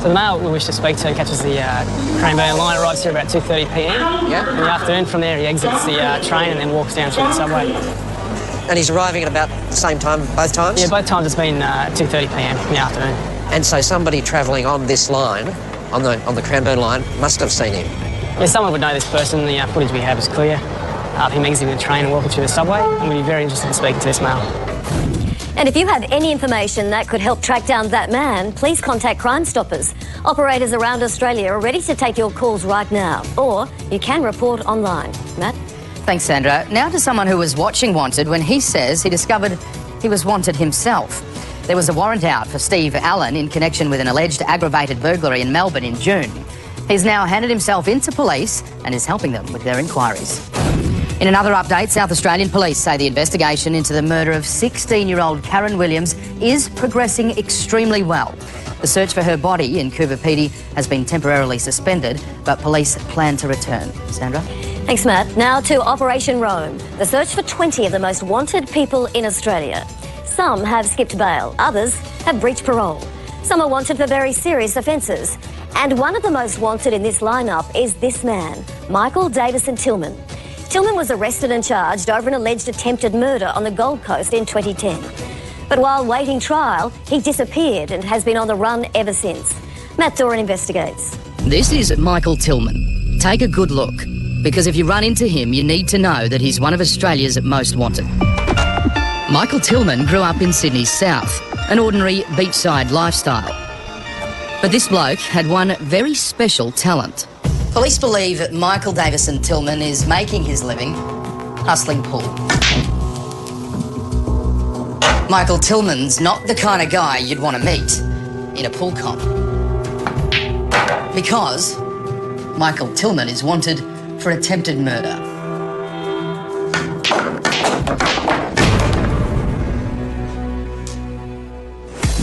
So the male we wish to speak to catches the Cranbourne line, arrives here about 2:30 p.m. Yeah. In the afternoon. From there he exits the train and then walks down through the subway. And he's arriving at about the same time both times? Yeah, both times it's been 2:30 p.m. in the afternoon. And so somebody travelling on this line, on the Cranbourne line, must have seen him? Yeah, someone would know this person. The footage we have is clear of him exiting the train and walking through the subway, and we'd be very interested in speaking to this male. And if you have any information that could help track down that man, please contact Crime Stoppers. Operators around Australia are ready to take your calls right now, or you can report online. Matt? Thanks, Sandra. Now to someone who was watching Wanted when he says he discovered he was wanted himself. There was a warrant out for Steve Allen in connection with an alleged aggravated burglary in Melbourne in June. He's now handed himself into police and is helping them with their inquiries. In another update, South Australian police say the investigation into the murder of 16-year-old Karen Williams is progressing extremely well. The search for her body in Coober Pedy has been temporarily suspended, but police plan to return. Sandra? Thanks, Matt. Now to Operation Rome, the search for 20 of the most wanted people in Australia. Some have skipped bail, others have breached parole. Some are wanted for very serious offences. And one of the most wanted in this lineup is this man, Michael Davison Tillman. Tillman was arrested and charged over an alleged attempted murder on the Gold Coast in 2010. But while waiting trial, he disappeared and has been on the run ever since. Matt Doran investigates. This is Michael Tillman. Take a good look, because if you run into him, you need to know that he's one of Australia's most wanted. Michael Tillman grew up in Sydney's south, an ordinary beachside lifestyle. But this bloke had one very special talent. Police believe that Michael Davison Tillman is making his living hustling pool. Michael Tillman's not the kind of guy you'd want to meet in a pool comp. Because Michael Tillman is wanted for attempted murder.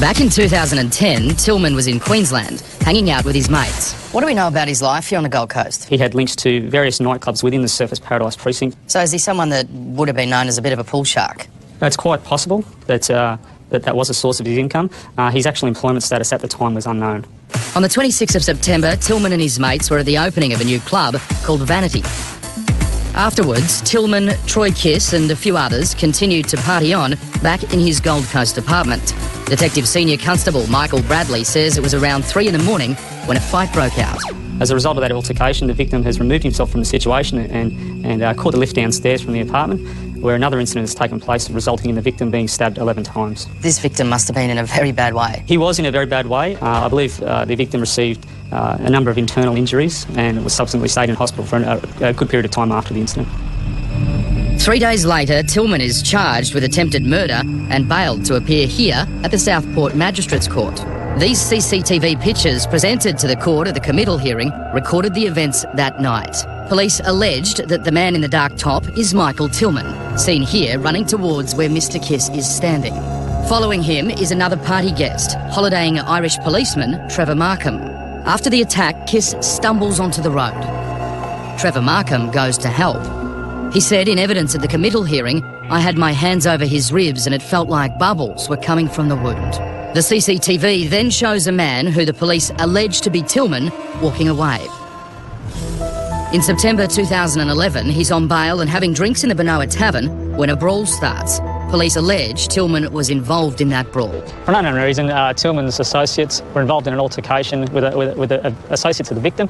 Back in 2010, Tillman was in Queensland, hanging out with his mates. What do we know about his life here on the Gold Coast? He had links to various nightclubs within the Surfers Paradise precinct. So is he someone that would have been known as a bit of a pool shark? It's quite possible that that was a source of his income. His actual employment status at the time was unknown. On the 26th of September, Tillman and his mates were at the opening of a new club called Vanity. Afterwards, Tillman, Troy Kiss and a few others continued to party on back in his Gold Coast apartment. Detective Senior Constable Michael Bradley says it was around 3 in the morning when a fight broke out. As a result of that altercation, the victim has removed himself from the situation and caught the lift downstairs from the apartment, where another incident has taken place, resulting in the victim being stabbed 11 times. This victim must have been in a very bad way. He was in a very bad way. I believe the victim received a number of internal injuries and was subsequently stayed in hospital for a good period of time after the incident. 3 days later, Tillman is charged with attempted murder and bailed to appear here at the Southport Magistrates Court. These CCTV pictures presented to the court at the committal hearing recorded the events that night. Police alleged that the man in the dark top is Michael Tillman, seen here running towards where Mr Kiss is standing. Following him is another party guest, holidaying Irish policeman Trevor Markham. After the attack, Kiss stumbles onto the road. Trevor Markham goes to help. He said in evidence at the committal hearing, "I had my hands over his ribs and it felt like bubbles were coming from the wound." The CCTV then shows a man who the police allege to be Tillman walking away. In September 2011, he's on bail and having drinks in the Benoa Tavern when a brawl starts. Police allege Tillman was involved in that brawl. For an unknown reason, Tillman's associates were involved in an altercation with associates of the victim,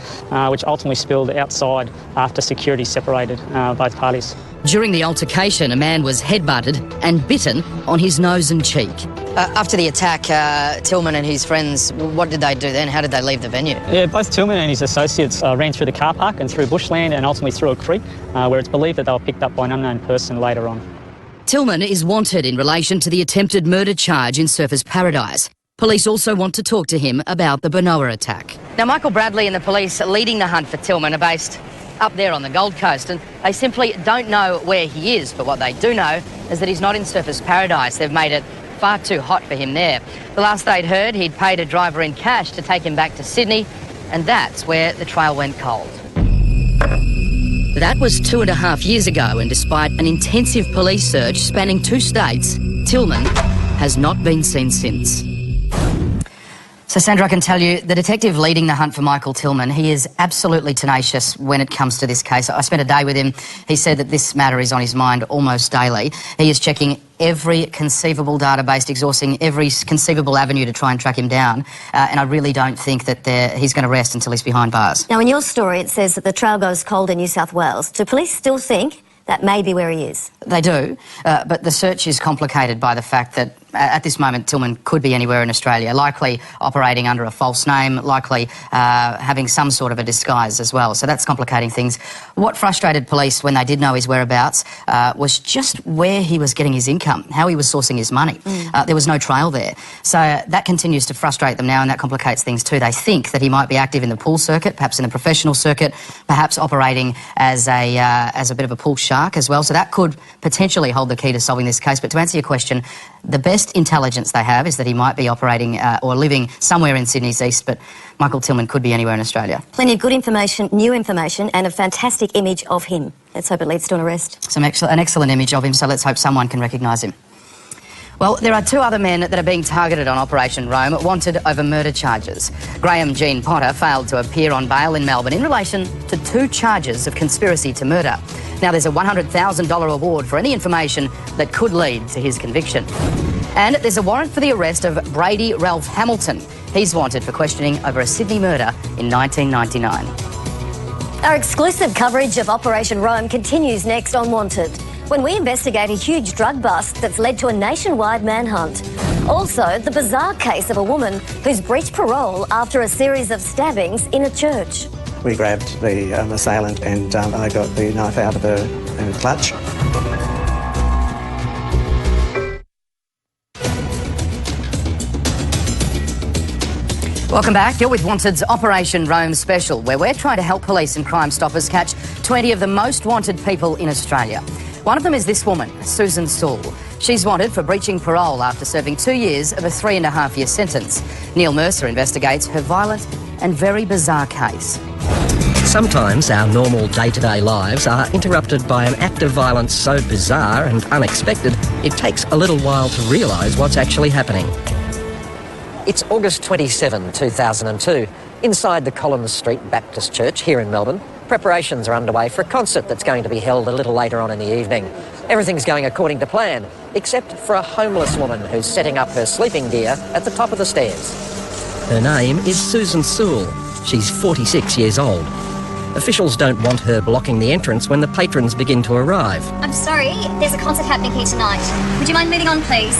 which ultimately spilled outside after security separated both parties. During the altercation, a man was headbutted and bitten on his nose and cheek. After the attack, Tillman and his friends, what did they do then? How did they leave the venue? Yeah, both Tillman and his associates ran through the car park and through bushland and ultimately through a creek, where it's believed that they were picked up by an unknown person later on. Tillman is wanted in relation to the attempted murder charge in Surfers Paradise. Police also want to talk to him about the Benoa attack. Now, Michael Bradley and the police leading the hunt for Tillman are based up there on the Gold Coast, and they simply don't know where he is. But what they do know is that he's not in Surfers Paradise. They've made it far too hot for him there. The last they'd heard, he'd paid a driver in cash to take him back to Sydney, and that's where the trail went cold. That was 2.5 years ago, and despite an intensive police search spanning 2 states, Tillman has not been seen since. So, Sandra, I can tell you, the detective leading the hunt for Michael Tillman, he is absolutely tenacious when it comes to this case. I spent a day with him. He said that this matter is on his mind almost daily. He is checking every conceivable database, exhausting every conceivable avenue to try and track him down. And I really don't think that he's going to rest until he's behind bars. Now, in your story, it says that the trail goes cold in New South Wales. Do police still think that may be where he is? They do, but the search is complicated by the fact that at this moment Tillman could be anywhere in Australia, likely operating under a false name, likely having some sort of a disguise as well. So that's complicating things. What frustrated police when they did know his whereabouts was just where he was getting his income, how he was sourcing his money. There was no trail there. So that continues to frustrate them now, and that complicates things too. They think that he might be active in the pool circuit, perhaps in the professional circuit, perhaps operating as a bit of a pool shark as well. So that could potentially hold the key to solving this case. But to answer your question, the best intelligence they have is that he might be operating or living somewhere in Sydney's east, but Michael Tillman could be anywhere in Australia. Plenty of good information, new information, and a fantastic image of him. Let's hope it leads to an arrest. An excellent image of him, so let's hope someone can recognise him. Well, there are two other men that are being targeted on Operation Rome, wanted over murder charges. Graham Jean Potter failed to appear on bail in Melbourne in relation to 2 charges of conspiracy to murder. Now, there's a $100,000 award for any information that could lead to his conviction. And there's a warrant for the arrest of Brady Ralph Hamilton. He's wanted for questioning over a Sydney murder in 1999. Our exclusive coverage of Operation Rome continues next on Wanted, when we investigate a huge drug bust that's led to a nationwide manhunt. Also, the bizarre case of a woman who's breached parole after a series of stabbings in a church. We grabbed the assailant and I got the knife out of her clutch. Welcome back. You're with Wanted's Operation Rome special, where we're trying to help police and Crime Stoppers catch 20 of the most wanted people in Australia. One of them is this woman, Susan Saul. She's wanted for breaching parole after serving 2 years of a 3.5-year sentence. Neil Mercer investigates her violent and very bizarre case. Sometimes our normal day-to-day lives are interrupted by an act of violence so bizarre and unexpected, it takes a little while to realise what's actually happening. It's August 27, 2002. Inside the Collins Street Baptist Church here in Melbourne, preparations are underway for a concert that's going to be held a little later on in the evening. Everything's going according to plan, except for a homeless woman who's setting up her sleeping gear at the top of the stairs. Her name is Susan Saul. She's 46 years old. Officials don't want her blocking the entrance when the patrons begin to arrive. I'm sorry, there's a concert happening here tonight. Would you mind moving on, please?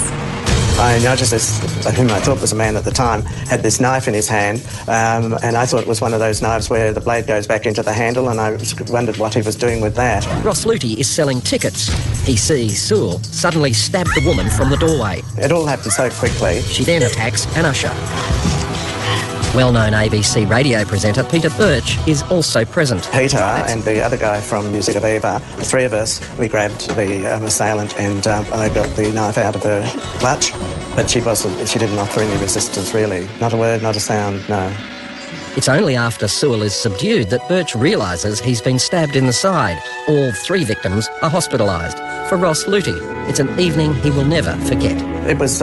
I noticed this, whom I thought was a man at the time, had this knife in his hand, and I thought it was one of those knives where the blade goes back into the handle, and I wondered what he was doing with that. Ross Luty is selling tickets. He sees Saul suddenly stab the woman from the doorway. It all happened so quickly. She then attacks an usher. Well-known ABC radio presenter Peter Birch is also present. Peter and the other guy from Music of Eva, the 3 of us, we grabbed the assailant and I got the knife out of her clutch, but she didn't offer any resistance really. Not a word, not a sound, no. It's only after Saul is subdued that Birch realises he's been stabbed in the side. All 3 victims are hospitalised. For Ross Luty, it's an evening he will never forget. It was,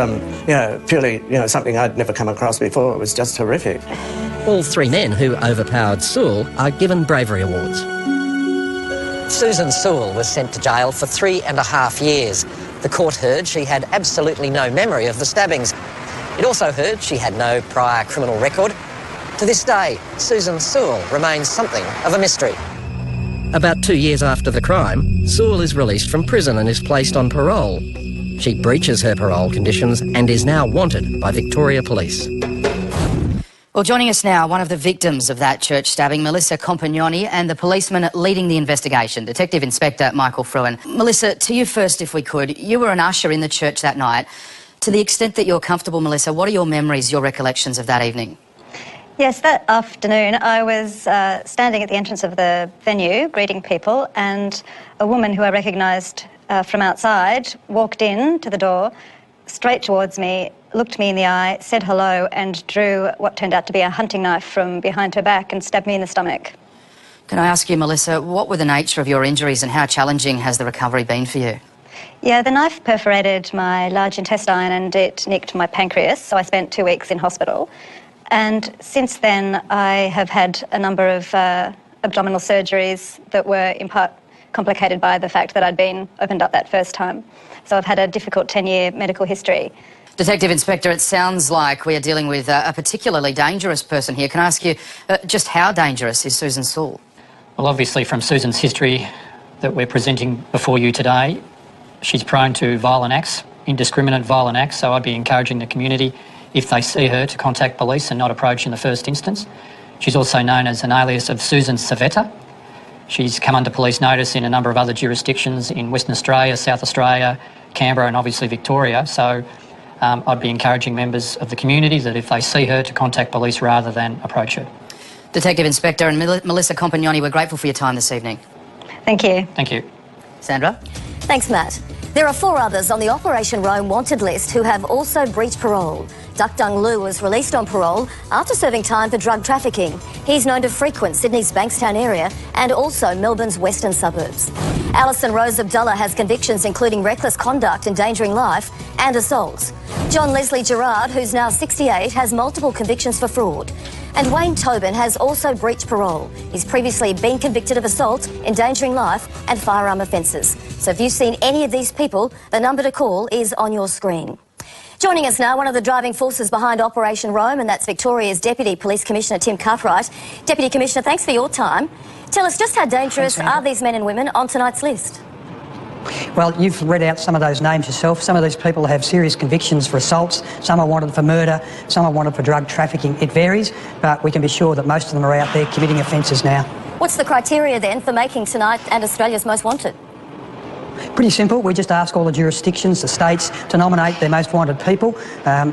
purely, something I'd never come across before. It was just horrific. All 3 men who overpowered Saul are given bravery awards. Susan Saul was sent to jail for 3.5 years. The court heard she had absolutely no memory of the stabbings. It also heard she had no prior criminal record. To this day, Susan Saul remains something of a mystery. About 2 years after the crime, Saul is released from prison and is placed on parole. She breaches her parole conditions and is now wanted by Victoria Police. Well, joining us now, one of the victims of that church stabbing, Melissa Compagnoni, and the policeman leading the investigation, Detective Inspector Michael Fruin. Melissa, to you first, if we could. You were an usher in the church that night. To the extent that you're comfortable, Melissa, what are your memories, your recollections of that evening? Yes, that afternoon I was standing at the entrance of the venue greeting people, and a woman who I recognised from outside walked in to the door, straight towards me, looked me in the eye, said hello, and drew what turned out to be a hunting knife from behind her back and stabbed me in the stomach. Can I ask you, Melissa, what were the nature of your injuries and how challenging has the recovery been for you? Yeah, the knife perforated my large intestine and it nicked my pancreas, so I spent 2 weeks in hospital. And since then, I have had a number of abdominal surgeries that were in part complicated by the fact that I'd been opened up that first time. So I've had a difficult 10-year medical history. Detective Inspector, it sounds like we are dealing with a particularly dangerous person here. Can I ask you, just how dangerous is Susan Saul? Well, obviously from Susan's history that we're presenting before you today, she's prone to violent acts, indiscriminate violent acts, so I'd be encouraging the community, if they see her, to contact police and not approach in the first instance. She's also known as an alias of Susan Savetta. She's come under police notice in a number of other jurisdictions in Western Australia, South Australia, Canberra and obviously Victoria, so I'd be encouraging members of the community that if they see her, to contact police rather than approach her. Detective Inspector and Melissa Compagnoni, we're grateful for your time this evening. Thank you. Thank you. Sandra? Thanks, Matt. There are 4 others on the Operation Rome wanted list who have also breached parole. Duck Dung Lu was released on parole after serving time for drug trafficking. He's known to frequent Sydney's Bankstown area and also Melbourne's western suburbs. Alison Rose Abdullah has convictions including reckless conduct, endangering life and assaults. John Leslie Gerard, who's now 68, has multiple convictions for fraud. And Wayne Tobin has also breached parole. He's previously been convicted of assault, endangering life and firearm offences. So if you've seen any of these people, the number to call is on your screen. Joining us now, one of the driving forces behind Operation Rome, and that's Victoria's Deputy Police Commissioner Tim Cartwright. Deputy Commissioner, thanks for your time. Tell us just how dangerous are these men and women on tonight's list? Well, you've read out some of those names yourself. Some of these people have serious convictions for assaults. Some are wanted for murder. Some are wanted for drug trafficking. It varies, but we can be sure that most of them are out there committing offences now. What's the criteria then for making tonight and Australia's most wanted? Pretty simple. We just ask all the jurisdictions, the states, to nominate their most wanted people.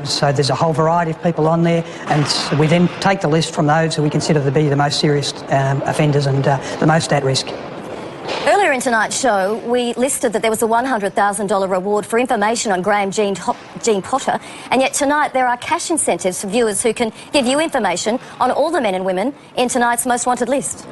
So there's a whole variety of people on there, and we then take the list from those who we consider to be the most serious offenders and the most at risk. Earlier in tonight's show, we listed that there was a $100,000 reward for information on Graham Jean Potter, and yet tonight there are cash incentives for viewers who can give you information on all the men and women in tonight's most wanted list.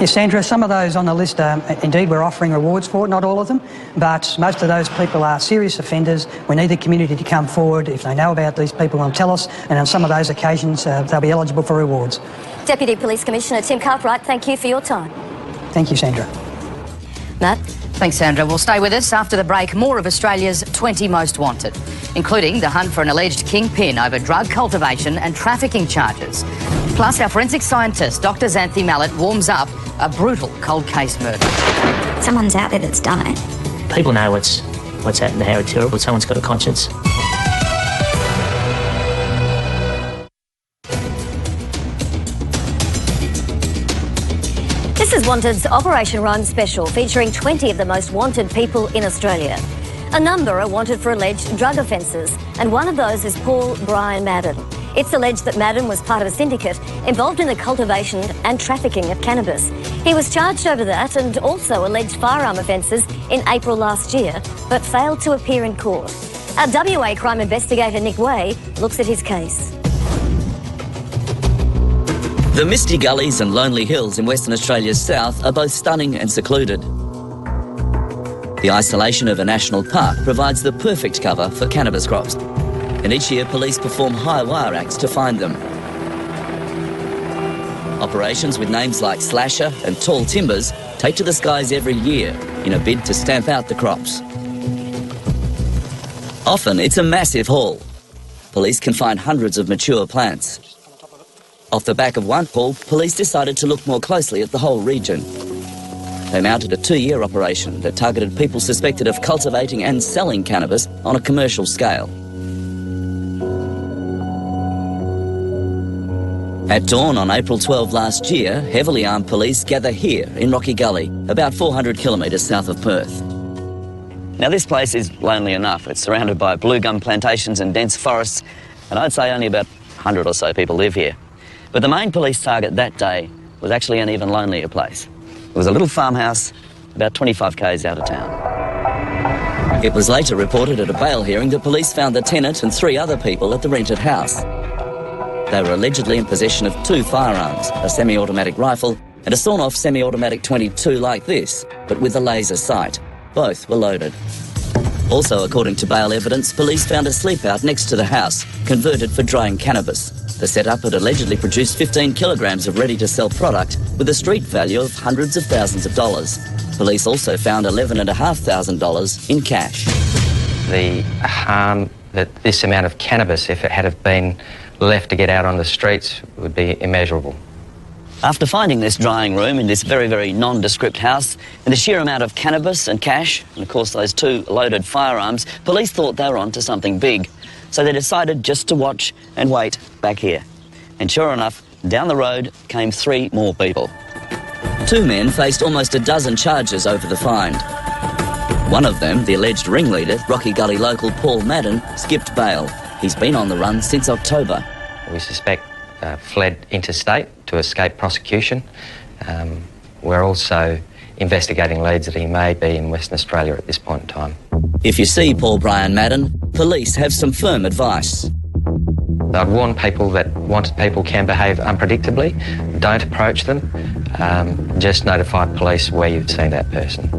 Yes, Sandra, some of those on the list, indeed, we're offering rewards for, not all of them, but most of those people are serious offenders. We need the community to come forward. If they know about these people and tell us, and on some of those occasions they'll be eligible for rewards. Deputy Police Commissioner Tim Cartwright, thank you for your time. Thank you, Sandra. Matt? Thanks, Sandra. We'll stay with us after the break. More of Australia's 20 most wanted, including the hunt for an alleged kingpin over drug cultivation and trafficking charges. Plus, our forensic scientist, Dr. Xanthi Mallet, warms up a brutal cold case murder. Someone's out there that's done it. People know what's happened, how terrible. Someone's got a conscience. This is Wanted's Operation Rome special, featuring 20 of the most wanted people in Australia. A number are wanted for alleged drug offences, and one of those is Paul Brian Madden. It's alleged that Madden was part of a syndicate involved in the cultivation and trafficking of cannabis. He was charged over that and also alleged firearm offences in April last year, but failed to appear in court. Our WA crime investigator Nick Way looks at his case. The misty gullies and lonely hills in Western Australia's south are both stunning and secluded. The isolation of a national park provides the perfect cover for cannabis crops, and each year police perform high wire acts to find them. Operations with names like Slasher and Tall Timbers take to the skies every year in a bid to stamp out the crops. Often it's a massive haul. Police can find hundreds of mature plants. Off the back of one haul, police decided to look more closely at the whole region. They mounted a 2-year operation that targeted people suspected of cultivating and selling cannabis on a commercial scale. At dawn on April 12 last year, heavily armed police gather here in Rocky Gully, about 400 kilometres south of Perth. Now this place is lonely enough. It's surrounded by blue gum plantations and dense forests, and I'd say only about 100 or so people live here. But the main police target that day was actually an even lonelier place. It was a little farmhouse about 25 k's out of town. It was later reported at a bail hearing that police found the tenant and 3 other people at the rented house. They were allegedly in possession of 2 firearms, a semi-automatic rifle and a sawn-off semi-automatic .22 like this, but with a laser sight. Both were loaded. Also, according to bail evidence, police found a sleepout next to the house, converted for drying cannabis. The setup had allegedly produced 15 kilograms of ready-to-sell product with a street value of hundreds of thousands of dollars. Police also found $11,500 in cash. The harm that this amount of cannabis, if it had have been left to get out on the streets, would be immeasurable. After finding this drying room in this very, very nondescript house and the sheer amount of cannabis and cash, and of course those 2 loaded firearms, police thought they were onto something big. So they decided just to watch and wait back here. And sure enough, down the road came 3 more people. 2 men faced almost a dozen charges over the find. One of them, the alleged ringleader, Rocky Gully local Paul Madden, skipped bail. He's been on the run since October. We suspect fled interstate to escape prosecution. We're also investigating leads that he may be in Western Australia at this point in time. If you see Paul Brian Madden, police have some firm advice. I'd warn people that wanted people can behave unpredictably. Don't approach them. Just notify police where you've seen that person.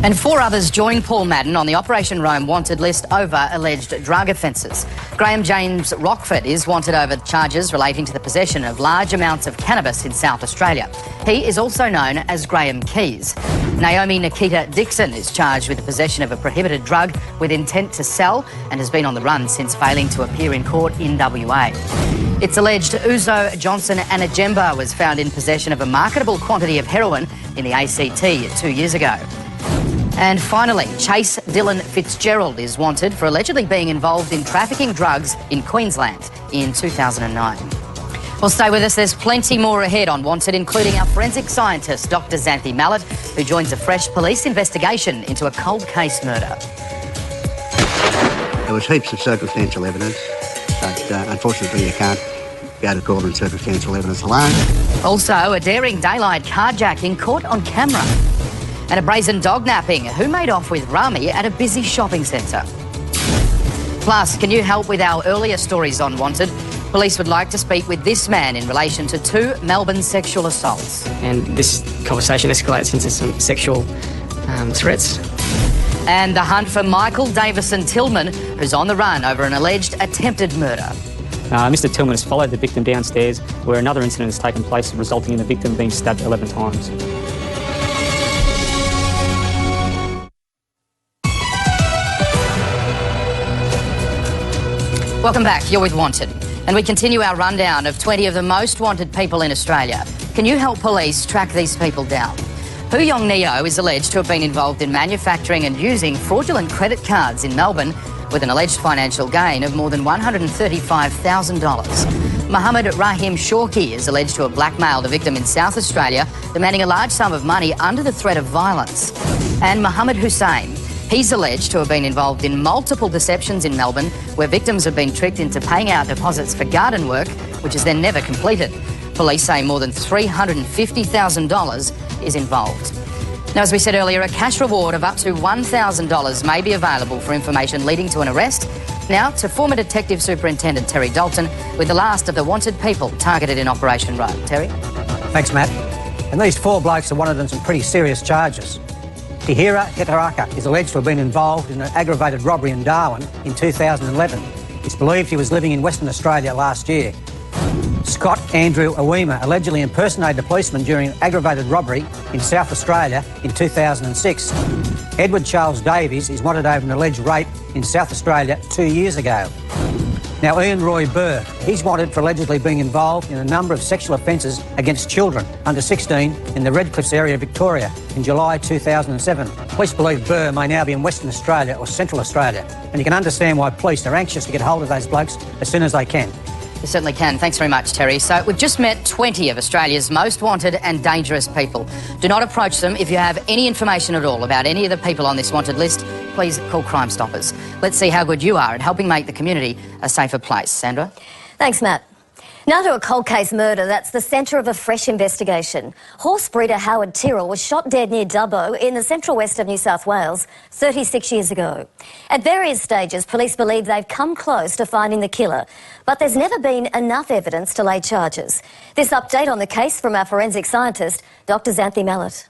And 4 others joined Paul Madden on the Operation Rome wanted list over alleged drug offences. Graham James Rockford is wanted over charges relating to the possession of large amounts of cannabis in South Australia. He is also known as Graham Keys. Naomi Nikita Dixon is charged with the possession of a prohibited drug with intent to sell and has been on the run since failing to appear in court in WA. It's alleged Uzo Johnson Anajemba was found in possession of a marketable quantity of heroin in the ACT 2 years ago. And finally, Chase Dylan Fitzgerald is wanted for allegedly being involved in trafficking drugs in Queensland in 2009. Well, stay with us. There's plenty more ahead on Wanted, including our forensic scientist, Dr. Xanthi Mallet, who joins a fresh police investigation into a cold case murder. There was heaps of circumstantial evidence, but unfortunately you can't go to court on circumstantial evidence alone. Also, a daring daylight carjacking caught on camera. And a brazen dog napping. Who made off with Rami at a busy shopping centre? Plus, can you help with our earlier stories on Wanted? Police would like to speak with this man in relation to 2 Melbourne sexual assaults. And this conversation escalates into some sexual threats. And the hunt for Michael Davison Tillman, who's on the run over an alleged attempted murder. Mr. Tillman has followed the victim downstairs where another incident has taken place, resulting in the victim being stabbed 11 times. Welcome back. You're with Wanted. And we continue our rundown of 20 of the most wanted people in Australia. Can you help police track these people down? Hu Yong Neo is alleged to have been involved in manufacturing and using fraudulent credit cards in Melbourne with an alleged financial gain of more than $135,000. Mohammed Rahim Shorki is alleged to have blackmailed a victim in South Australia, demanding a large sum of money under the threat of violence. And Mohammed Hussein, he's alleged to have been involved in multiple deceptions in Melbourne where victims have been tricked into paying out deposits for garden work, which is then never completed. Police say more than $350,000 is involved. Now, as we said earlier, a cash reward of up to $1,000 may be available for information leading to an arrest. Now to former Detective Superintendent Terry Dalton with the last of the wanted people targeted in Operation Rome. Terry? Thanks, Matt. And these 4 blokes are wanted on some pretty serious charges. Tihira Hetaraka is alleged to have been involved in an aggravated robbery in Darwin in 2011. It's believed he was living in Western Australia last year. Scott Andrew Awima allegedly impersonated a policeman during an aggravated robbery in South Australia in 2006. Edward Charles Davies is wanted over an alleged rape in South Australia 2 years ago. Now, Ian Roy Burr, he's wanted for allegedly being involved in a number of sexual offences against children under 16 in the Redcliffs area of Victoria in July 2007. Police believe Burr may now be in Western Australia or Central Australia, and you can understand why police are anxious to get hold of those blokes as soon as they can. You certainly can. Thanks very much, Terry. So we've just met 20 of Australia's most wanted and dangerous people. Do not approach them. If you have any information at all about any of the people on this wanted list, please call Crime Stoppers. Let's see how good you are at helping make the community a safer place. Sandra? Thanks, Matt. Now to a cold case murder that's the centre of a fresh investigation. Horse breeder Howard Tyrrell was shot dead near Dubbo in the central west of New South Wales 36 years ago. At various stages, police believe they've come close to finding the killer, but there's never been enough evidence to lay charges. This update on the case from our forensic scientist, Dr. Xanthi Mallet.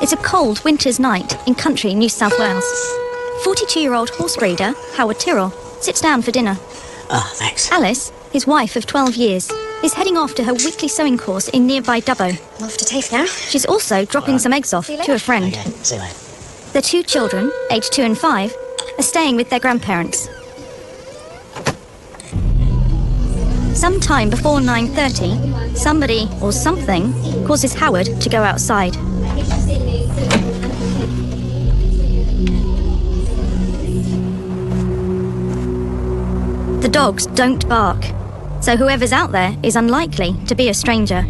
It's a cold winter's night in country New South Wales. 42-year-old horse breeder Howard Tyrrell sits down for dinner. Oh, thanks. Alice, his wife of 12 years, is heading off to her weekly sewing course in nearby Dubbo. I'm off to TAFE now. She's also dropping some eggs off to a friend. Okay, see you later. Their 2 children, aged 2 and 5, are staying with their grandparents. Sometime before 9:30, somebody or something causes Howard to go outside. The dogs don't bark, so whoever's out there is unlikely to be a stranger.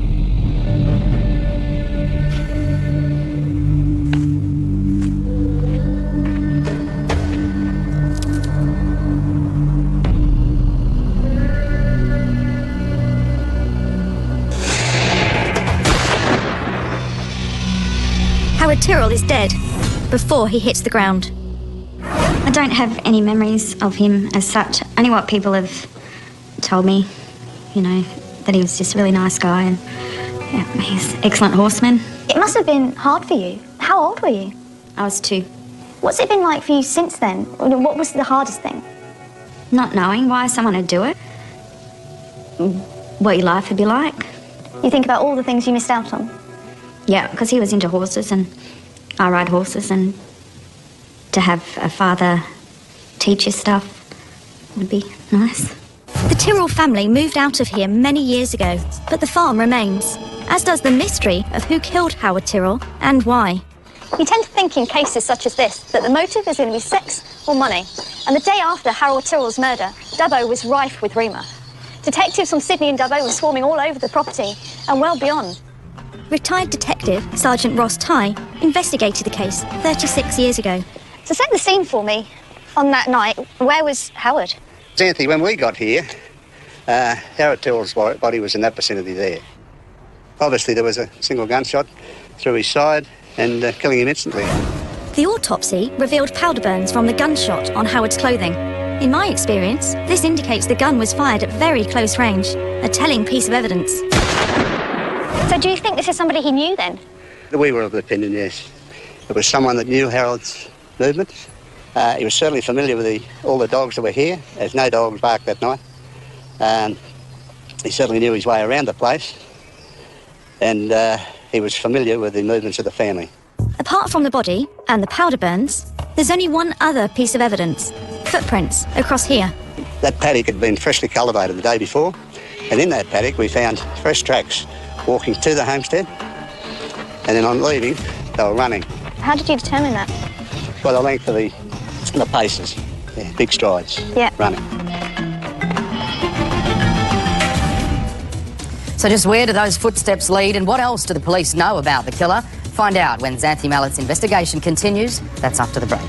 Howard Tyrrell is dead before he hits the ground. I don't have any memories of him as such. Only what people have told me, you know, that he was just a really nice guy and yeah, he's an excellent horseman. It must have been hard for you. How old were you? I was 2. What's it been like for you since then? What was the hardest thing? Not knowing why someone would do it, what your life would be like. You think about all the things you missed out on? Yeah, because he was into horses and I ride horses, and to have a father teach you stuff would be nice. The Tyrrell family moved out of here many years ago, but the farm remains, as does the mystery of who killed Howard Tyrrell and why. You tend to think in cases such as this that the motive is going to be sex or money. And the day after Harold Tyrrell's murder, Dubbo was rife with rumour. Detectives from Sydney and Dubbo were swarming all over the property and well beyond. Retired detective Sergeant Ross Tighe investigated the case 36 years ago. So set the scene for me. On that night, where was Howard? Anthony, when we got here, Howard Tyrrell's body was in that vicinity there. Obviously, there was a single gunshot through his side and killing him instantly. The autopsy revealed powder burns from the gunshot on Howard's clothing. In my experience, this indicates the gun was fired at very close range, a telling piece of evidence. So do you think this is somebody he knew then? We were of the opinion, yes. It was someone that knew Harold's movements. He was certainly familiar with all the dogs that were here, as no dogs barked that night. He certainly knew his way around the place, and he was familiar with the movements of the family. Apart from the body and the powder burns, there's only one other piece of evidence: footprints across here. That paddock had been freshly cultivated the day before, and in that paddock we found fresh tracks walking to the homestead, and then on leaving they were running. How did you determine that? By the length of the paces, yeah, big strides, running. So just where do those footsteps lead, and what else do the police know about the killer? Find out when Xanthi Mallett's investigation continues. That's after the break.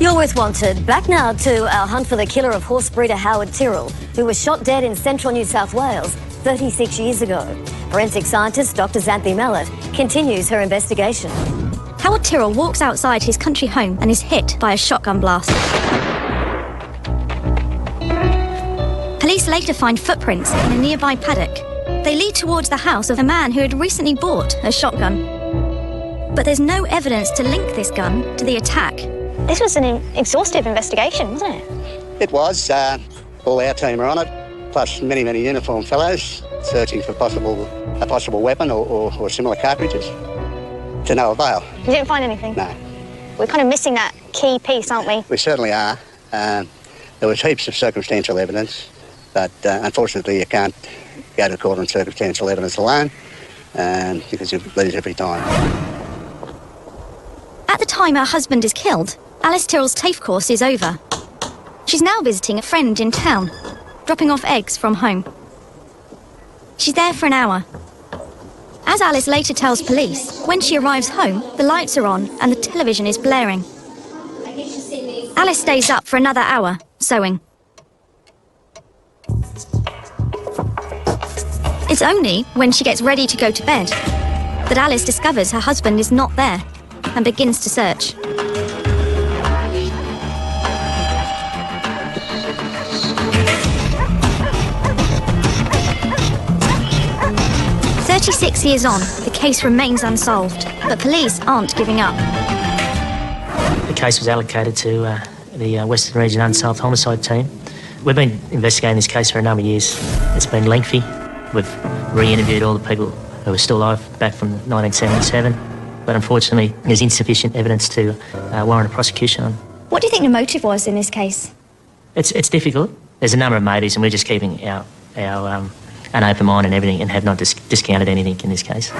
You're with Wanted. Back now to our hunt for the killer of horse breeder Howard Tyrrell, who was shot dead in central New South Wales 36 years ago. Forensic scientist Dr. Xanthi Mallett continues her investigation. Howard Tyrrell walks outside his country home and is hit by a shotgun blast. Police later find footprints in a nearby paddock. They lead towards the house of a man who had recently bought a shotgun. But there's no evidence to link this gun to the attack. This was an exhaustive investigation, wasn't it? It was. All our team are on it, plus many, many uniformed fellows searching for a possible weapon or similar cartridges. To no avail. You didn't find anything? No. We're kind of missing that key piece, aren't we? We certainly are. There was heaps of circumstantial evidence, but unfortunately you can't go to court on circumstantial evidence alone because you lose every time. At the time her husband is killed, Alice Tyrrell's TAFE course is over. She's now visiting a friend in town, dropping off eggs from home. She's there for an hour. As Alice later tells police, when she arrives home, the lights are on and the television is blaring. Alice stays up for another hour, sewing. It's only when she gets ready to go to bed that Alice discovers her husband is not there and begins to search. 26 years on, the case remains unsolved, but police aren't giving up. The case was allocated to the Western Region Unsolved Homicide Team. We've been investigating this case for a number of years. It's been lengthy. We've re-interviewed all the people who are still alive back from 1977, but unfortunately there's insufficient evidence to warrant a prosecution on. What do you think the motive was in this case? It's difficult. There's a number of motives, and we're just keeping an open mind and everything, and have not discounted anything in this case.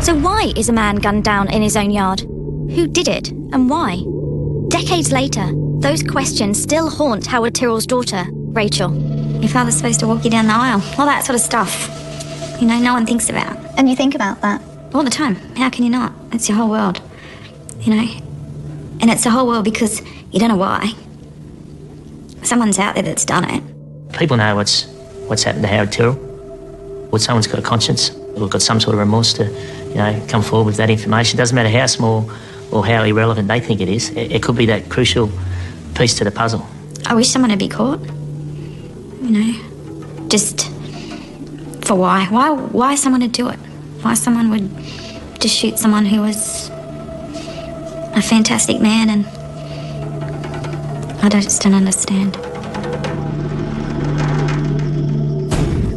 So why is a man gunned down in his own yard? Who did it, and why? Decades later, those questions still haunt Howard Tyrrell's daughter, Rachel. Your father's supposed to walk you down the aisle. All that sort of stuff. You know, no one thinks about. And you think about that? All the time. How can you not? It's your whole world. You know? And it's the whole world because you don't know why. Someone's out there that's done it. People know what's happened to Howard Tyrrell. Well, someone's got a conscience, or got some sort of remorse to, come forward with that information. It doesn't matter how small or how irrelevant they think it is. It could be that crucial piece to the puzzle. I wish someone had been caught. Just for why? Why someone would do it? Why someone would just shoot someone who was a fantastic man, and I just don't understand.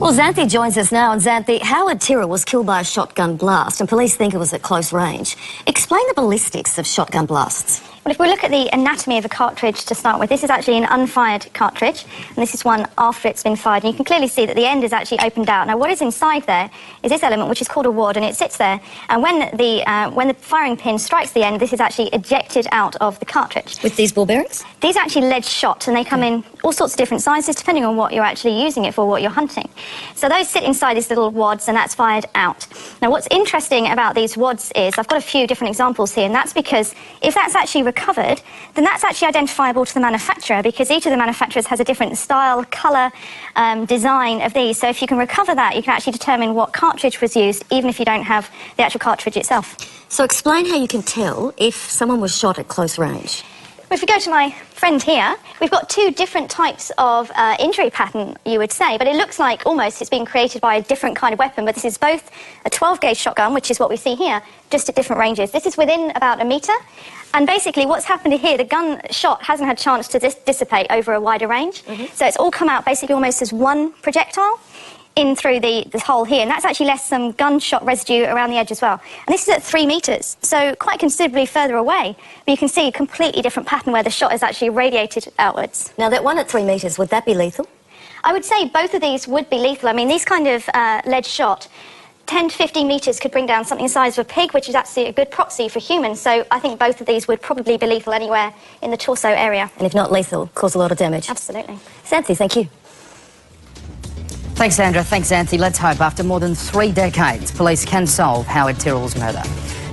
Well, Xanthi joins us now. And Xanthi, Howard Tyrrell was killed by a shotgun blast, and police think it was at close range. Explain the ballistics of shotgun blasts. Well, if we look at the anatomy of a cartridge to start with, this is actually an unfired cartridge, and this is one after it's been fired. And you can clearly see that the end is actually opened out. Now, what is inside there is this element, which is called a wad, and it sits there. And when the firing pin strikes the end, this is actually ejected out of the cartridge. With these ball bearings? These are actually lead shot, and they come in all sorts of different sizes, depending on what you're actually using it for, what you're hunting. So those sit inside these little wads, and that's fired out. Now, what's interesting about these wads is, I've got a few different examples here, and that's because if that's actually recovered, then that's actually identifiable to the manufacturer, because each of the manufacturers has a different style, colour, design of these. So if you can recover that, you can actually determine what cartridge was used, even if you don't have the actual cartridge itself. So explain how you can tell if someone was shot at close range. If we go to my friend here, we've got two different types of injury pattern, you would say, but it looks like almost it's been created by a different kind of weapon. But this is both a 12-gauge shotgun, which is what we see here, just at different ranges. This is within about a metre, and basically what's happened here, the gun shot hasn't had a chance to dissipate over a wider range, so it's all come out basically almost as one projectile in through this hole here, and that's actually left some gunshot residue around the edge as well. And this is at 3 metres, so quite considerably further away, but you can see a completely different pattern where the shot is actually radiated outwards. Now, that one at 3 metres, would that be lethal? I would say both of these would be lethal. I mean, these kind of lead shot, 10 to 15 metres could bring down something the size of a pig, which is actually a good proxy for humans, so I think both of these would probably be lethal anywhere in the torso area. And if not lethal, cause a lot of damage. Absolutely. Xanthi, thank you. Thanks, Sandra. Thanks, Xanthi. Let's hope after more than 3 decades, police can solve Howard Tyrrell's murder.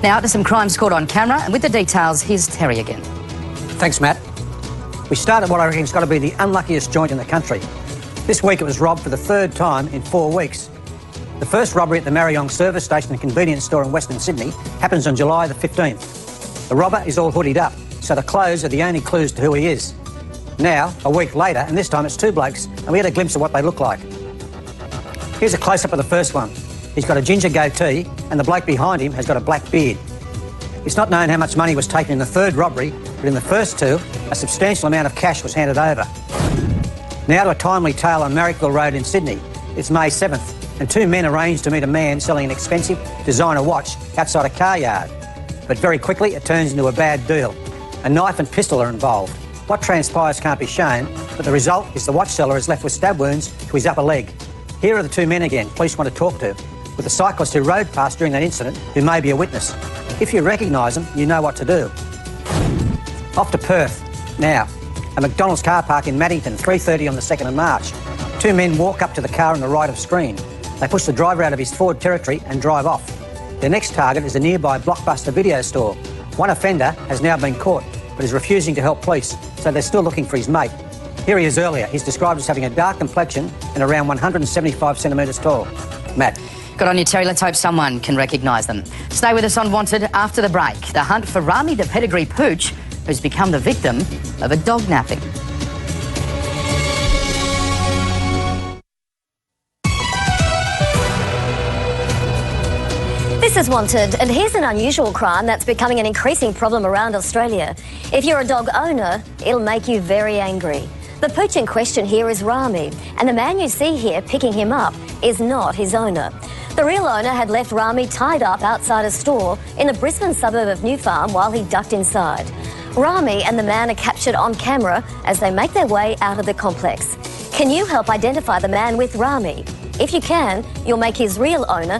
Now to some crimes caught on camera, and with the details, here's Terry again. Thanks, Matt. We start at what I reckon has got to be the unluckiest joint in the country. This week it was robbed for the 3rd time in 4 weeks. The first robbery at the Mariong service station and convenience store in Western Sydney happens on July the 15th. The robber is all hoodied up, so the clothes are the only clues to who he is. Now, a week later, and this time it's 2 blokes, and we had a glimpse of what they look like. Here's a close-up of the first one. He's got a ginger goatee, and the bloke behind him has got a black beard. It's not known how much money was taken in the 3rd robbery, but in the first 2, a substantial amount of cash was handed over. Now to a timely tale on Marrickville Road in Sydney. It's May 7th, and 2 men arrange to meet a man selling an expensive designer watch outside a car yard. But very quickly it turns into a bad deal. A knife and pistol are involved. What transpires can't be shown, but the result is the watch seller is left with stab wounds to his upper leg. Here are the 2 men again police want to talk to, with a cyclist who rode past during that incident who may be a witness. If you recognise them, you know what to do. Off to Perth. Now, a McDonald's car park in Maddington, 3:30 on the 2nd of March. 2 men walk up to the car on the right of screen. They push the driver out of his Ford Territory and drive off. Their next target is a nearby Blockbuster video store. One offender has now been caught, but is refusing to help police, so they're still looking for his mate. Here he is earlier. He's described as having a dark complexion and around 175 centimetres tall. Matt. Good on you, Terry. Let's hope someone can recognise them. Stay with us on Wanted after the break. The hunt for Rami the pedigree pooch, who's become the victim of a dog napping. This is Wanted, and here's an unusual crime that's becoming an increasing problem around Australia. If you're a dog owner, it'll make you very angry. The pooch in question here is Rami, and the man you see here picking him up is not his owner. The real owner had left Rami tied up outside a store in the Brisbane suburb of New Farm while he ducked inside. Rami and the man are captured on camera as they make their way out of the complex. Can you help identify the man with Rami? If you can, you'll make his real owner